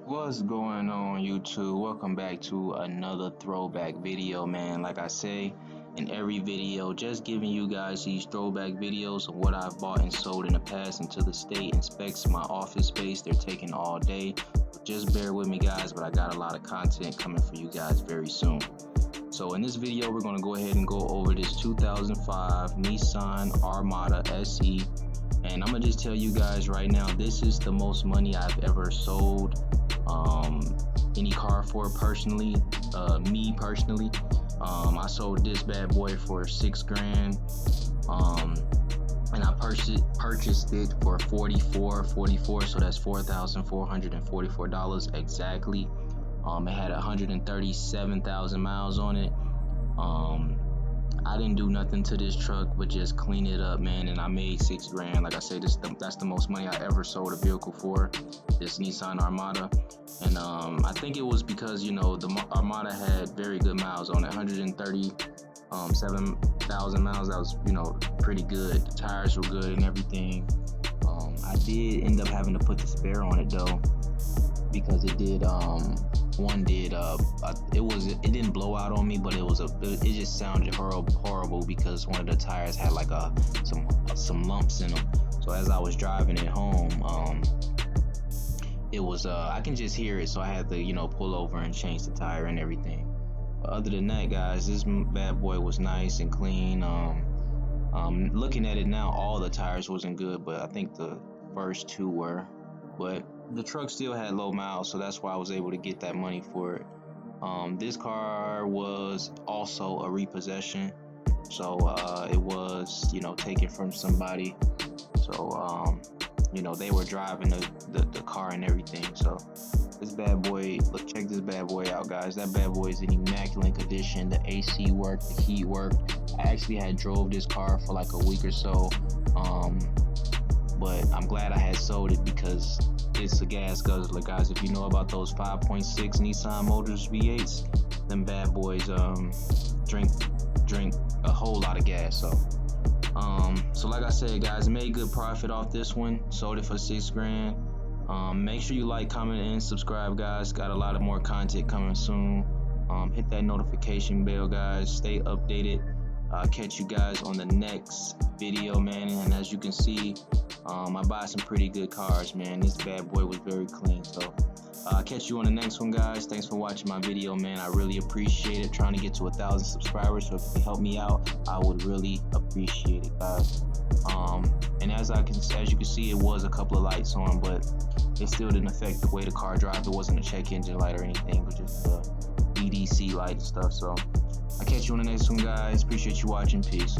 What's going on, YouTube? Welcome back to another throwback video, man. Like I say in every video, just giving you guys these throwback videos of what I've bought and sold in the past until the state inspects my office space. They're taking all day. Just bear with me, guys, but I got a lot of content coming for you guys very soon. So in this video, we're going to go ahead and go over this 2005 Nissan Armada SE. And I'm going to just tell you guys right now, this is the most money I've ever sold any car for personally. Me personally, I sold this bad boy for $6,000, and I purchased it for $44, so that's $4,444 exactly. It had 137,000 miles on it. I didn't do nothing to this truck but just clean it up, man, and I made $6,000. Like I said, that's the most money I ever sold a vehicle for, this Nissan Armada. And I think it was because, you know, the Armada had very good miles on it, 137,000 miles. That was, you know, pretty good. The tires were good and everything. I did end up having to put the spare on it though, because it did it didn't blow out on me, but it just sounded horrible because one of the tires had like some lumps in them. So as I was driving it home, it was I can just hear it, so I had to, you know, pull over and change the tire and everything. But other than that, guys, this bad boy was nice and clean. Looking at it now, all the tires wasn't good, but I think the first two were. But the truck still had low miles, so that's why I was able to get that money for it. This car was also a repossession, so it was, you know, taken from somebody. So you know, they were driving the car and everything. So this bad boy, check this bad boy out, guys. That bad boy is in immaculate condition. The AC worked, the heat worked. I actually had drove this car for like a week or so, but I'm glad I had sold it because it's a gas guzzler, guys. If you know about those 5.6 Nissan Motors V8s, them bad boys drink a whole lot of gas. So like I said, guys, made good profit off this one. Sold it for $6,000. Make sure you like, comment, and subscribe, guys. Got a lot of more content coming soon. Hit that notification bell, guys. Stay updated. I'll catch you guys on the next video, man. And as you can see, I buy some pretty good cars, man. This bad boy was very clean. So I'll catch you on the next one, guys. Thanks for watching my video, man. I really appreciate it. Trying to get to 1,000 subscribers, so if you can help me out, I would really appreciate it, guys. And as you can see, it was a couple of lights on, but it still didn't affect the way the car drives. It wasn't a check engine light or anything. It was just a EDC light and stuff. So I'll catch you on the next one, guys. Appreciate you watching. Peace.